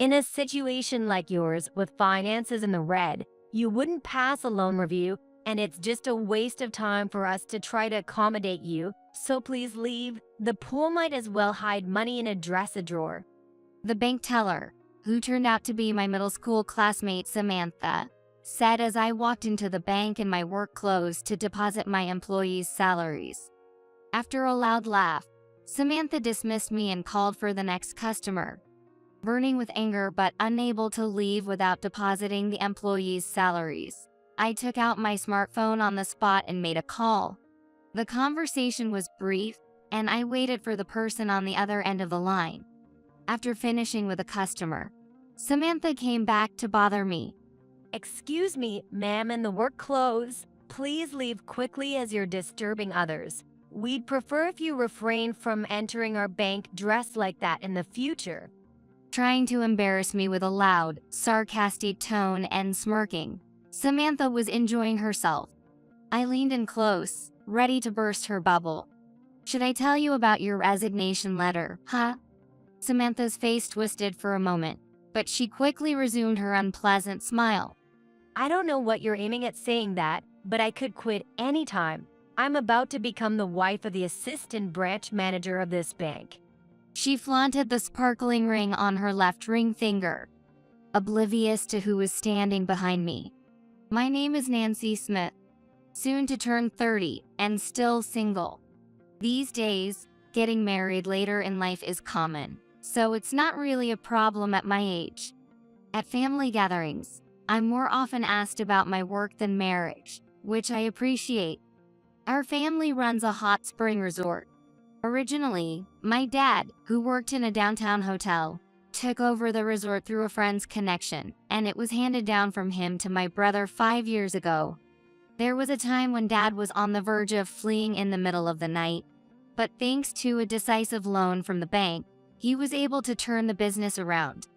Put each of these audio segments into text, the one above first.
In a situation like yours with finances in the red, you wouldn't pass a loan review, and it's just a waste of time for us to try to accommodate you, so please leave. The pool might as well hide money in a dresser drawer. The bank teller, who turned out to be my middle school classmate Samantha, said as I walked into the bank in my work clothes to deposit my employees' salaries. After a loud laugh, Samantha dismissed me and called for the next customer. Burning with anger but unable to leave without depositing the employees' salaries, I took out my smartphone on the spot and made a call. The conversation was brief, and I waited for the person on the other end of the line. After finishing with a customer, Samantha came back to bother me. Excuse me, ma'am, in the work clothes. Please leave quickly as you're disturbing others. We'd prefer if you refrain from entering our bank dressed like that in the future. Trying to embarrass me with a loud, sarcastic tone and smirking, Samantha was enjoying herself. I leaned in close, ready to burst her bubble. Should I tell you about your resignation letter, huh? Samantha's face twisted for a moment, but she quickly resumed her unpleasant smile. I don't know what you're aiming at saying that, but I could quit anytime. I'm about to become the wife of the assistant branch manager of this bank. She flaunted the sparkling ring on her left ring finger, oblivious to who was standing behind me. My name is Nancy Smith, soon to turn 30 and still single. These days, getting married later in life is common, so it's not really a problem at my age. At family gatherings, I'm more often asked about my work than marriage, which I appreciate. Our family runs a hot spring resort. Originally, my dad, who worked in a downtown hotel, took over the resort through a friend's connection, and it was handed down from him to my brother 5 years ago. There was a time when Dad was on the verge of fleeing in the middle of the night, but thanks to a decisive loan from the bank, he was able to turn the business around.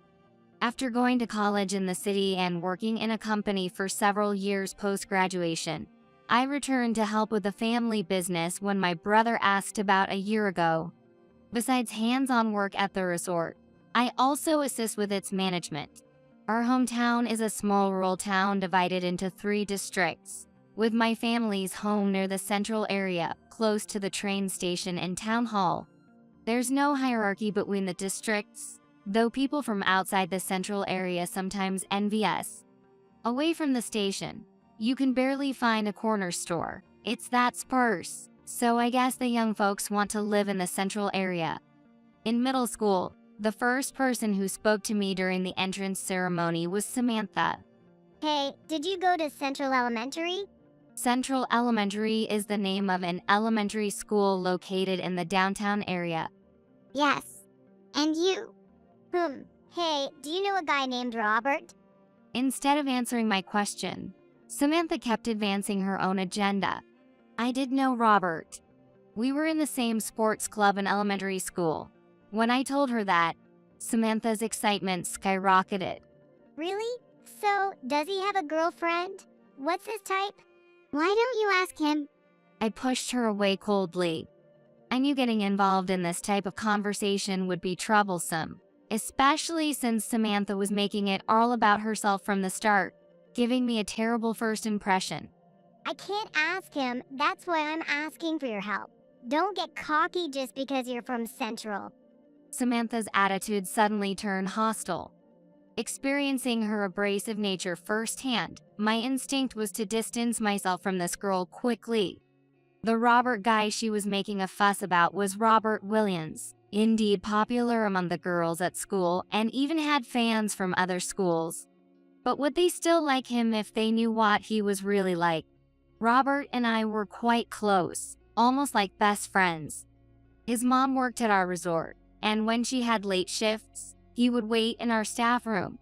After going to college in the city and working in a company for several years post-graduation, I returned to help with the family business when my brother asked about a year ago. Besides hands-on work at the resort, I also assist with its management. Our hometown is a small rural town divided into 3 districts, with my family's home near the central area, close to the train station and town hall. There's no hierarchy between the districts, though people from outside the central area sometimes envy us. Away from the station, you can barely find a corner store. It's that sparse, so I guess the young folks want to live in the central area. In middle school, the first person who spoke to me during the entrance ceremony was Samantha. Hey, did you go to Central Elementary? Central Elementary is the name of an elementary school located in the downtown area. Yes. And you? Hey, do you know a guy named Robert? Instead of answering my question, Samantha kept advancing her own agenda. I did know Robert. We were in the same sports club in elementary school. When I told her that, Samantha's excitement skyrocketed. Really? So, does he have a girlfriend? What's his type? Why don't you ask him? I pushed her away coldly. I knew getting involved in this type of conversation would be troublesome, especially since Samantha was making it all about herself from the start, giving me a terrible first impression. I can't ask him, that's why I'm asking for your help. Don't get cocky just because you're from Central. Samantha's attitude suddenly turned hostile. Experiencing her abrasive nature firsthand, my instinct was to distance myself from this girl quickly. The Robert guy she was making a fuss about was Robert Williams, indeed popular among the girls at school and even had fans from other schools. But would they still like him if they knew what he was really like? Robert and I were quite close, almost like best friends. His mom worked at our resort, and when she had late shifts, he would wait in our staff room.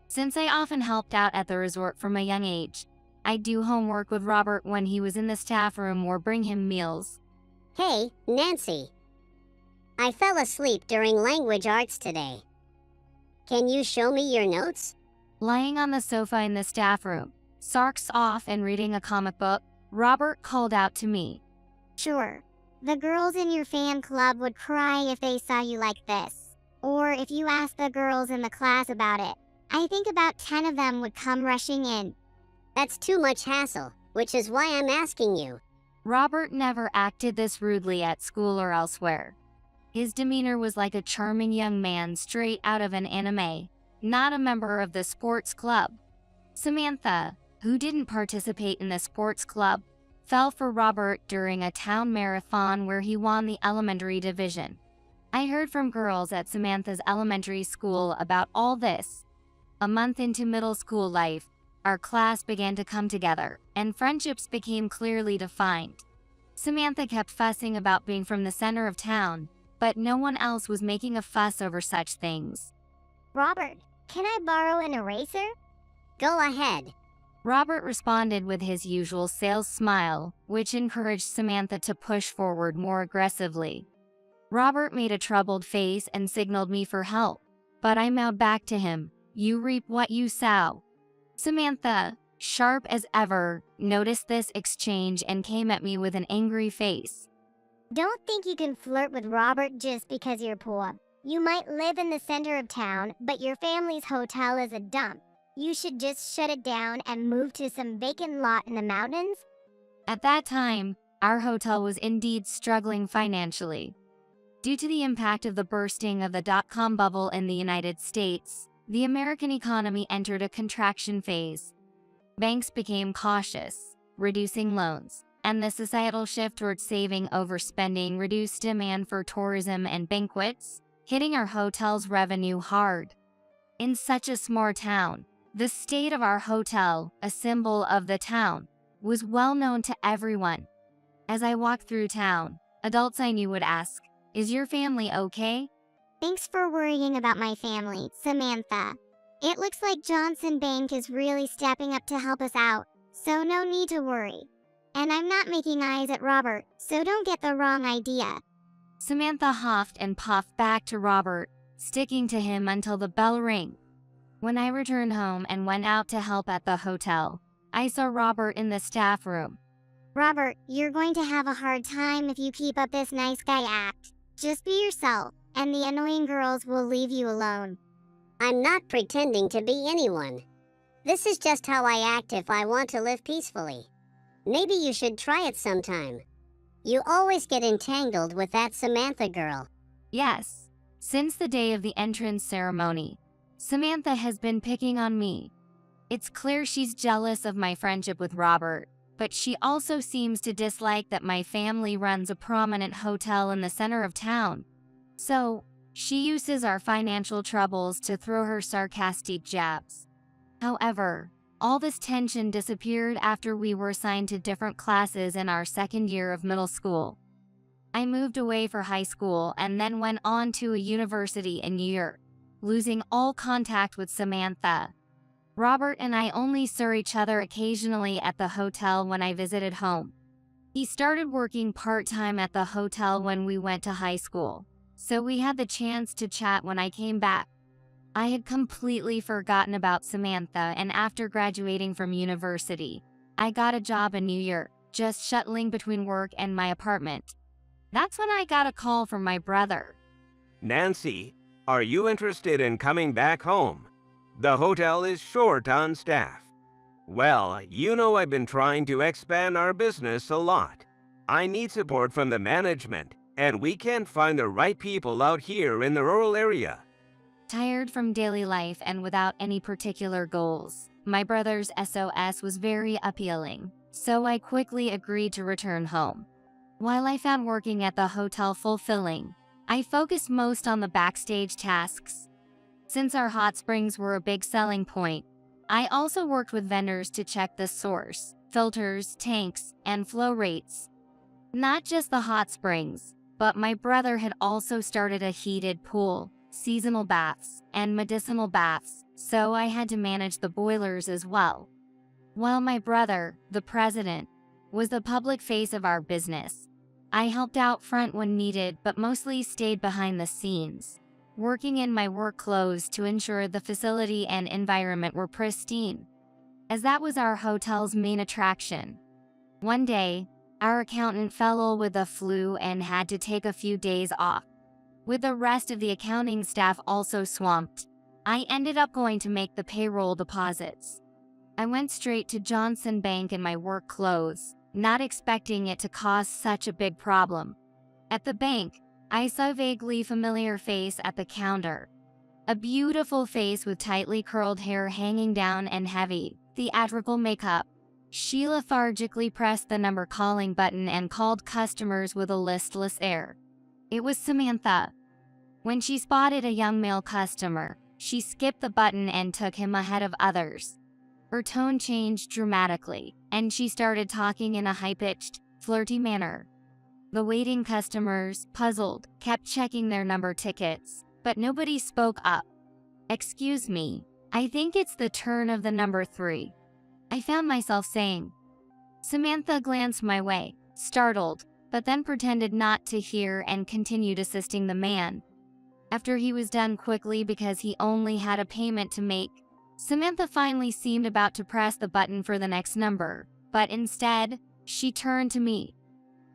Since I often helped out at the resort from a young age, I'd do homework with Robert when he was in the staff room or bring him meals. Hey, Nancy. I fell asleep during language arts today. Can you show me your notes? Lying on the sofa in the staff room, socks off and reading a comic book, Robert called out to me. Sure. The girls in your fan club would cry if they saw you like this. Or if you ask the girls in the class about it, I think about 10 of them would come rushing in. That's too much hassle, which is why I'm asking you. Robert never acted this rudely at school or elsewhere. His demeanor was like a charming young man straight out of an anime, not a member of the sports club. Samantha, who didn't participate in the sports club, fell for Robert during a town marathon where he won the elementary division. I heard from girls at Samantha's elementary school about all this. A month into middle school life, our class began to come together, and friendships became clearly defined. Samantha kept fussing about being from the center of town, but no one else was making a fuss over such things. Robert, can I borrow an eraser? Go ahead. Robert responded with his usual sales smile, which encouraged Samantha to push forward more aggressively. Robert made a troubled face and signaled me for help, but I mouthed back to him, "You reap what you sow." Samantha, sharp as ever, noticed this exchange and came at me with an angry face. Don't think you can flirt with Robert just because you're poor. You might live in the center of town, but your family's hotel is a dump. You should just shut it down and move to some vacant lot in the mountains. At that time, our hotel was indeed struggling financially. Due to the impact of the bursting of the dot-com bubble in the United States, the American economy entered a contraction phase. Banks became cautious, reducing loans, and the societal shift towards saving overspending reduced demand for tourism and banquets, hitting our hotel's revenue hard. In such a small town, the state of our hotel, a symbol of the town, was well known to everyone. As I walked through town, adults I knew would ask, "Is your family okay?" Thanks for worrying about my family, Samantha. It looks like Johnson Bank is really stepping up to help us out, so no need to worry. And I'm not making eyes at Robert, so don't get the wrong idea. Samantha huffed and puffed back to Robert, sticking to him until the bell rang. When I returned home and went out to help at the hotel, I saw Robert in the staff room. Robert, you're going to have a hard time if you keep up this nice guy act. Just be yourself, and the annoying girls will leave you alone. I'm not pretending to be anyone. This is just how I act if I want to live peacefully. Maybe you should try it sometime. You always get entangled with that Samantha girl. Yes, since the day of the entrance ceremony, Samantha has been picking on me. It's clear she's jealous of my friendship with Robert, but she also seems to dislike that my family runs a prominent hotel in the center of town. So, she uses our financial troubles to throw her sarcastic jabs. However, all this tension disappeared after we were assigned to different classes in our second year of middle school. I moved away for high school and then went on to a university in New York, losing all contact with Samantha. Robert and I only saw each other occasionally at the hotel when I visited home. He started working part-time at the hotel when we went to high school, so we had the chance to chat when I came back. I had completely forgotten about Samantha, and after graduating from university, I got a job in New York, just shuttling between work and my apartment. That's when I got a call from my brother. "Nancy, are you interested in coming back home? The hotel is short on staff." "Well, you know I've been trying to expand our business a lot. I need support from the management, and we can't find the right people out here in the rural area." Tired from daily life and without any particular goals, my brother's SOS was very appealing, so I quickly agreed to return home. While I found working at the hotel fulfilling, I focused most on the backstage tasks. Since our hot springs were a big selling point, I also worked with vendors to check the source, filters, tanks, and flow rates. Not just the hot springs, but my brother had also started a heated pool, seasonal baths, and medicinal baths, so I had to manage the boilers as well. While my brother, the president, was the public face of our business, I helped out front when needed but mostly stayed behind the scenes, working in my work clothes to ensure the facility and environment were pristine, as that was our hotel's main attraction. One day, our accountant fell ill with the flu and had to take a few days off. With the rest of the accounting staff also swamped, I ended up going to make the payroll deposits. I went straight to Johnson Bank in my work clothes, not expecting it to cause such a big problem. At the bank, I saw a vaguely familiar face at the counter. A beautiful face with tightly curled hair hanging down and heavy, theatrical makeup. She lethargically pressed the number calling button and called customers with a listless air. It was Samantha. When she spotted a young male customer, she skipped the button and took him ahead of others. Her tone changed dramatically, and she started talking in a high-pitched, flirty manner. The waiting customers, puzzled, kept checking their number tickets, but nobody spoke up. "Excuse me, I think it's the turn of the number 3. I found myself saying. Samantha glanced my way, startled, but then pretended not to hear and continued assisting the man. After he was done quickly because he only had a payment to make, Samantha finally seemed about to press the button for the next number, but instead, she turned to me.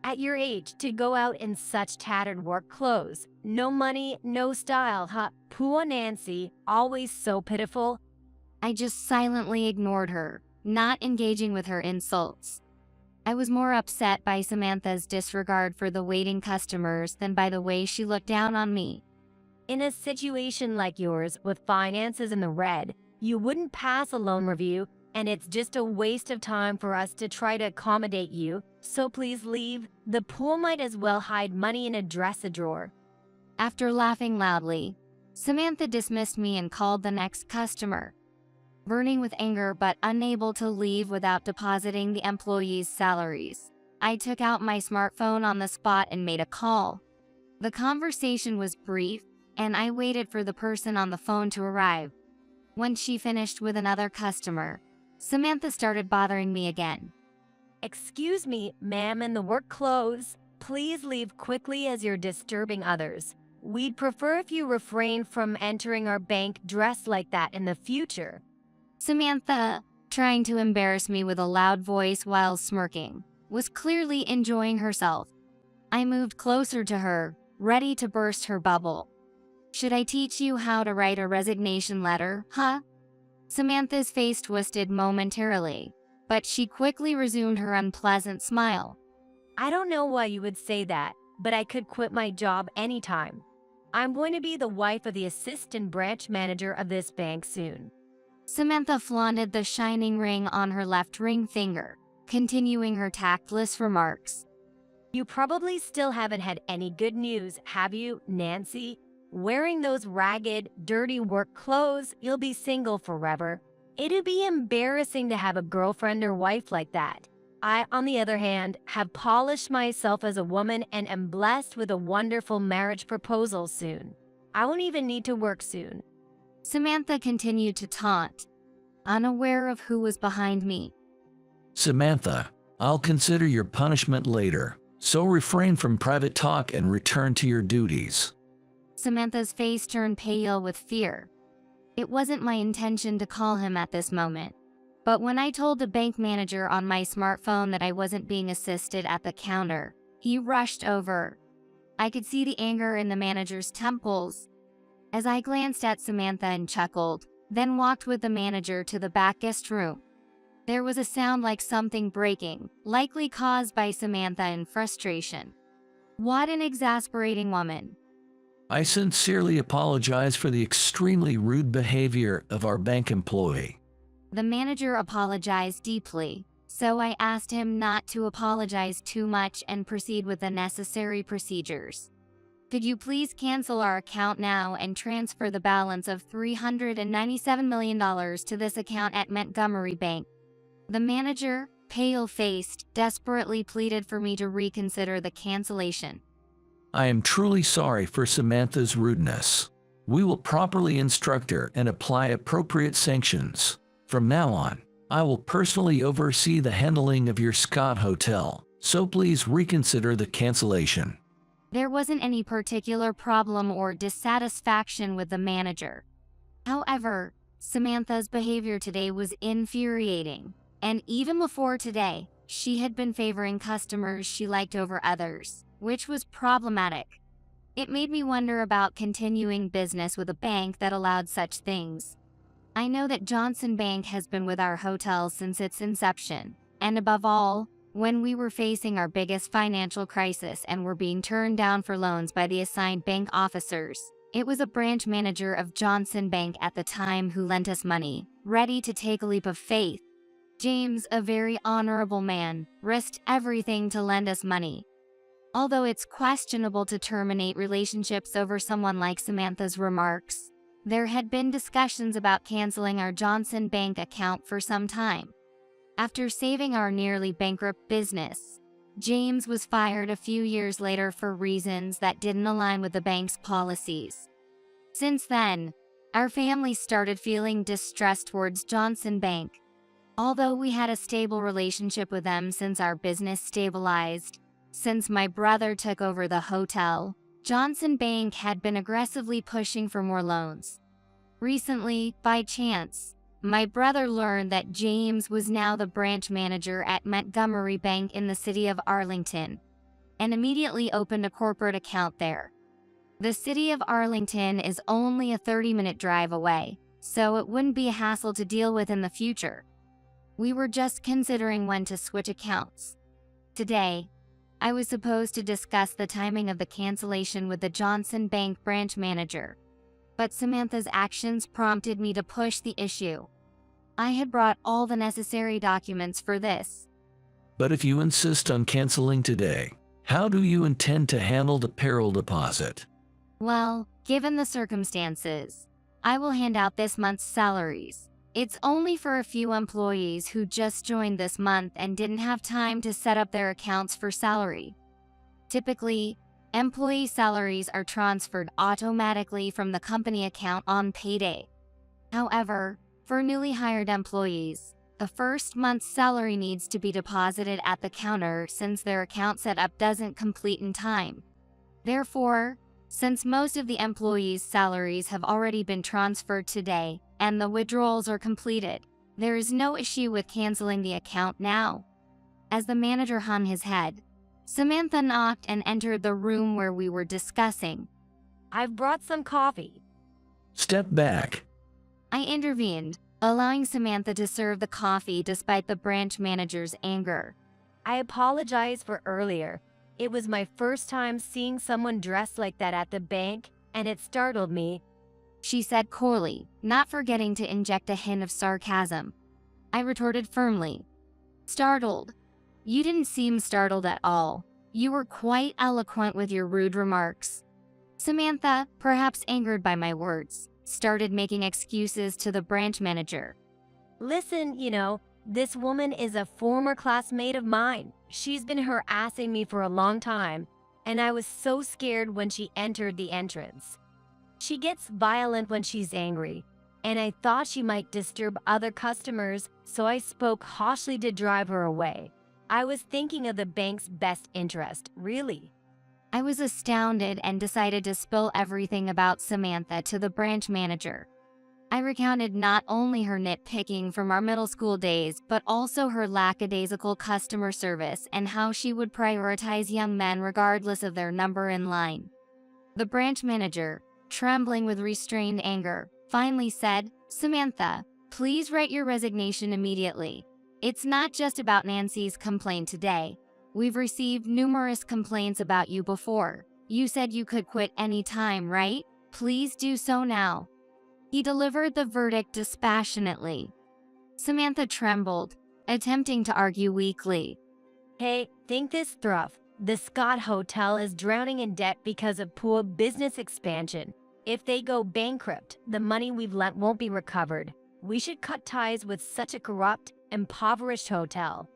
At your age, to go out in such tattered work clothes. No money, no style, huh? Poor Nancy, always so pitiful. I just silently ignored her, not engaging with her insults. I was more upset by Samantha's disregard for the waiting customers than by the way she looked down on me. In a situation like yours, with finances in the red, you wouldn't pass a loan review, and it's just a waste of time for us to try to accommodate you, so please leave. The pool might as well hide money in a dresser drawer. After laughing loudly, Samantha dismissed me and called the next customer. Burning with anger but unable to leave without depositing the employees' salaries, I took out my smartphone on the spot and made a call. The conversation was brief, and I waited for the person on the phone to arrive. When she finished with another customer, Samantha started bothering me again. Excuse me, ma'am, in the work clothes. Please leave quickly as you're disturbing others. We'd prefer if you refrain from entering our bank dressed like that in the future. Samantha, trying to embarrass me with a loud voice while smirking, was clearly enjoying herself. I moved closer to her, ready to burst her bubble. Should I teach you how to write a resignation letter, huh? Samantha's face twisted momentarily, but she quickly resumed her unpleasant smile. I don't know why you would say that, but I could quit my job anytime. I'm going to be the wife of the assistant branch manager of this bank soon. Samantha flaunted the shining ring on her left ring finger, continuing her tactless remarks. You probably still haven't had any good news, have you, Nancy? Wearing those ragged, dirty work clothes, you'll be single forever. It'd be embarrassing to have a girlfriend or wife like that. I, on the other hand, have polished myself as a woman and am blessed with a wonderful marriage proposal soon. I won't even need to work soon. Samantha continued to taunt, unaware of who was behind me. Samantha, I'll consider your punishment later, so refrain from private talk and return to your duties. Samantha's face turned pale with fear. It wasn't my intention to call him at this moment, but when I told the bank manager on my smartphone that I wasn't being assisted at the counter, he rushed over. I could see the anger in the manager's temples. As I glanced at Samantha and chuckled, then walked with the manager to the back guest room. There was a sound like something breaking, likely caused by Samantha in frustration. What an exasperating woman. I sincerely apologize for the extremely rude behavior of our bank employee. The manager apologized deeply, so I asked him not to apologize too much and proceed with the necessary procedures. Could you please cancel our account now and transfer the balance of $397 million to this account at Montgomery Bank? The manager, pale-faced, desperately pleaded for me to reconsider the cancellation. I am truly sorry for Samantha's rudeness. We will properly instruct her and apply appropriate sanctions. From now on, I will personally oversee the handling of your Scott Hotel, so please reconsider the cancellation. There wasn't any particular problem or dissatisfaction with the manager. However, Samantha's behavior today was infuriating, and even before today, she had been favoring customers she liked over others, which was problematic. It made me wonder about continuing business with a bank that allowed such things. I know that Johnson Bank has been with our hotel since its inception, and above all, when we were facing our biggest financial crisis and were being turned down for loans by the assigned bank officers, it was a branch manager of Johnson Bank at the time who lent us money, ready to take a leap of faith. James, a very honorable man, risked everything to lend us money. Although it's questionable to terminate relationships over someone like Samantha's remarks, there had been discussions about canceling our Johnson Bank account for some time. After saving our nearly bankrupt business, James was fired a few years later for reasons that didn't align with the bank's policies. Since then, our family started feeling distrust towards Johnson Bank. Although we had a stable relationship with them since our business stabilized, since my brother took over the hotel, Johnson Bank had been aggressively pushing for more loans. Recently, by chance, my brother learned that James was now the branch manager at Montgomery Bank in the city of Arlington, and immediately opened a corporate account there. The city of Arlington is only a 30-minute drive away, so it wouldn't be a hassle to deal with in the future. We were just considering when to switch accounts. Today, I was supposed to discuss the timing of the cancellation with the Johnson Bank branch manager, but Samantha's actions prompted me to push the issue. I had brought all the necessary documents for this. But if you insist on canceling today, how do you intend to handle the payroll deposit? Well, given the circumstances, I will hand out this month's salaries. It's only for a few employees who just joined this month and didn't have time to set up their accounts for salary. Typically, employee salaries are transferred automatically from the company account on payday. However, for newly hired employees, the first month's salary needs to be deposited at the counter since their account setup doesn't complete in time. Therefore, since most of the employees' salaries have already been transferred today and the withdrawals are completed, there is no issue with canceling the account now. As the manager hung his head, Samantha knocked and entered the room where we were discussing. I've brought some coffee. Step back. I intervened, allowing Samantha to serve the coffee despite the branch manager's anger. I apologize for earlier. It was my first time seeing someone dressed like that at the bank, and it startled me, she said coolly, not forgetting to inject a hint of sarcasm. I retorted firmly. Startled? You didn't seem startled at all. You were quite eloquent with your rude remarks. Samantha, perhaps angered by my words, started making excuses to the branch manager. Listen, this woman is a former classmate of mine. She's been harassing me for a long time, and I was so scared when she entered the entrance. She gets violent when she's angry, and I thought she might disturb other customers, so I spoke harshly to drive her away. I was thinking of the bank's best interest, really. I was astounded and decided to spill everything about Samantha to the branch manager. I recounted not only her nitpicking from our middle school days, but also her lackadaisical customer service and how she would prioritize young men regardless of their number in line. The branch manager, trembling with restrained anger, finally said, "Samantha, please write your resignation immediately. It's not just about Nancy's complaint today. We've received numerous complaints about you before. You said you could quit any time, right? Please do so now." He delivered the verdict dispassionately. Samantha trembled, attempting to argue weakly. Hey, think this through. The Scott Hotel is drowning in debt because of poor business expansion. If they go bankrupt, the money we've lent won't be recovered. We should cut ties with such a corrupt, impoverished hotel.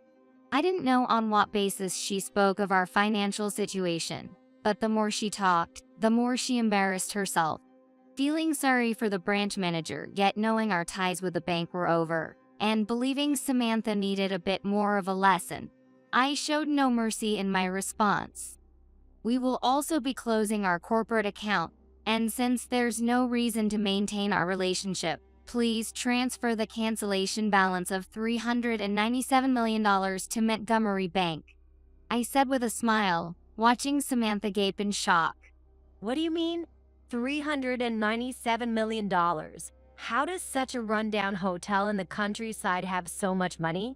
I didn't know on what basis she spoke of our financial situation, but the more she talked, the more she embarrassed herself. Feeling sorry for the branch manager, yet knowing our ties with the bank were over, and believing Samantha needed a bit more of a lesson, I showed no mercy in my response. We will also be closing our corporate account, and since there's no reason to maintain our relationship, please transfer the cancellation balance of $397 million to Montgomery Bank, I said with a smile, watching Samantha gape in shock. What do you mean? $397 million. How does such a rundown hotel in the countryside have so much money?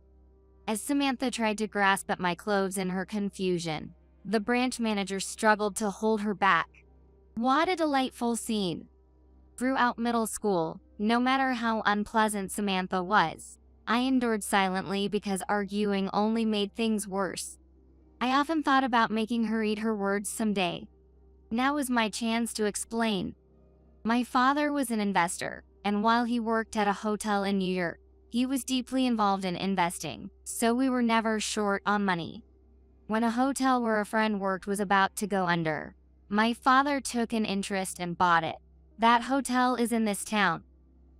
As Samantha tried to grasp at my clothes in her confusion, the branch manager struggled to hold her back. What a delightful scene. Throughout middle school, no matter how unpleasant Samantha was, I endured silently because arguing only made things worse. I often thought about making her eat her words someday. Now is my chance to explain. My father was an investor, and while he worked at a hotel in New York, he was deeply involved in investing, so we were never short on money. When a hotel where a friend worked was about to go under, my father took an interest and bought it. That hotel is in this town.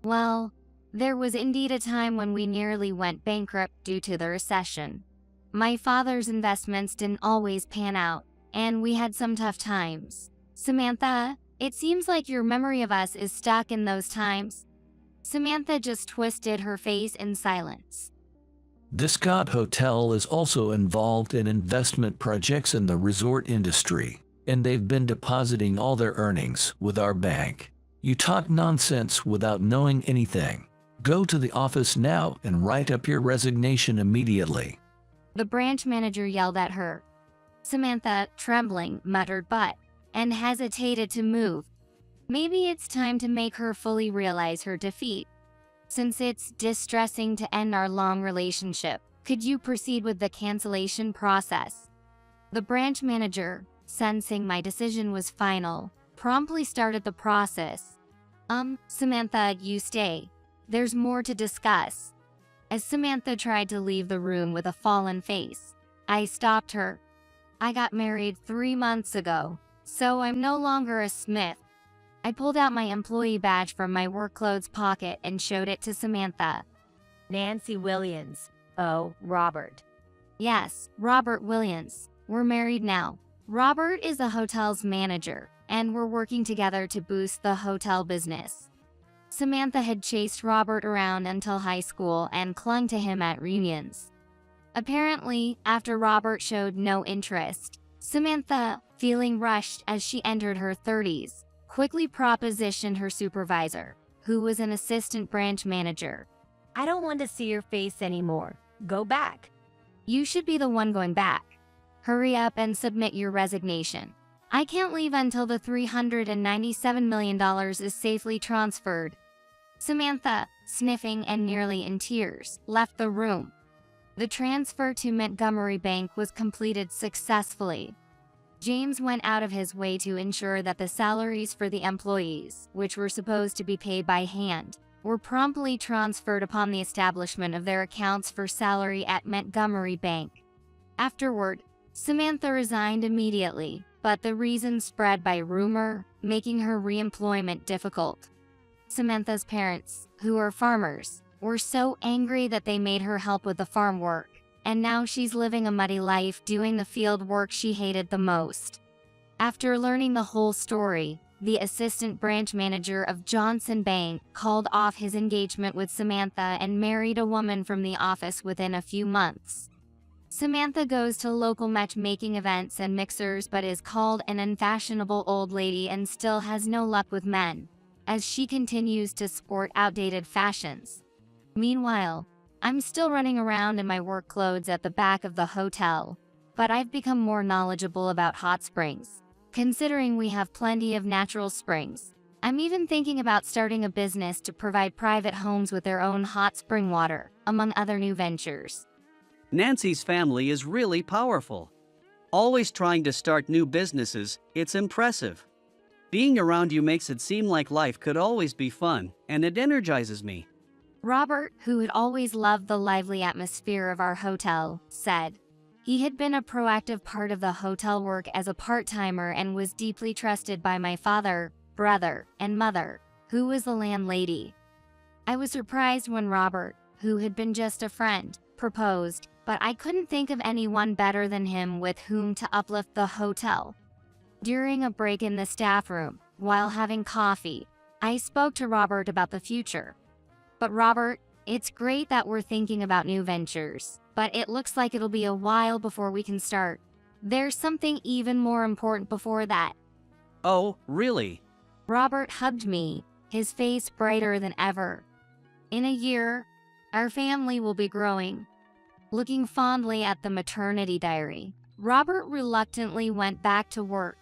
Well, there was indeed a time when we nearly went bankrupt due to the recession. My father's investments didn't always pan out, and we had some tough times. Samantha, it seems like your memory of us is stuck in those times. Samantha just twisted her face in silence. The Scott Hotel is also involved in investment projects in the resort industry, and they've been depositing all their earnings with our bank. You talk nonsense without knowing anything. Go to the office now and write up your resignation immediately. The branch manager yelled at her. Samantha, trembling, muttered but, and hesitated to move. Maybe it's time to make her fully realize her defeat. Since it's distressing to end our long relationship, could you proceed with the cancellation process? The branch manager, sensing my decision was final, promptly started the process. Samantha, you stay. There's more to discuss. As Samantha tried to leave the room with a fallen face, I stopped her. I got married 3 months ago, so I'm no longer a Smith. I pulled out my employee badge from my work clothes pocket and showed it to Samantha. Nancy Williams. Oh, Robert. Yes, Robert Williams. We're married now. Robert is the hotel's manager, and we're working together to boost the hotel business. Samantha had chased Robert around until high school and clung to him at reunions. Apparently, after Robert showed no interest, Samantha, feeling rushed as she entered her 30s, quickly propositioned her supervisor, who was an assistant branch manager. I don't want to see your face anymore. Go back. You should be the one going back. Hurry up and submit your resignation. I can't leave until the $397 million is safely transferred. Samantha, sniffing and nearly in tears, left the room. The transfer to Montgomery Bank was completed successfully. James went out of his way to ensure that the salaries for the employees, which were supposed to be paid by hand, were promptly transferred upon the establishment of their accounts for salary at Montgomery Bank. Afterward, Samantha resigned immediately, but the reason spread by rumor, making her re-employment difficult. Samantha's parents, who are farmers, were so angry that they made her help with the farm work, and now she's living a muddy life doing the field work she hated the most. After learning the whole story, the assistant branch manager of Johnson Bank called off his engagement with Samantha and married a woman from the office within a few months. Samantha goes to local matchmaking events and mixers but is called an unfashionable old lady and still has no luck with men, as she continues to sport outdated fashions. Meanwhile, I'm still running around in my work clothes at the back of the hotel, but I've become more knowledgeable about hot springs. Considering we have plenty of natural springs, I'm even thinking about starting a business to provide private homes with their own hot spring water, among other new ventures. Nancy's family is really powerful. Always trying to start new businesses, it's impressive. Being around you makes it seem like life could always be fun, and it energizes me. Robert, who had always loved the lively atmosphere of our hotel, said. He had been a proactive part of the hotel work as a part-timer and was deeply trusted by my father, brother, and mother, who was the landlady. I was surprised when Robert, who had been just a friend, proposed, but I couldn't think of anyone better than him with whom to uplift the hotel. During a break in the staff room, while having coffee, I spoke to Robert about the future. But Robert, it's great that we're thinking about new ventures, but it looks like it'll be a while before we can start. There's something even more important before that. Oh, really? Robert hugged me, his face brighter than ever. In a year, our family will be growing. Looking fondly at the maternity diary, Robert reluctantly went back to work.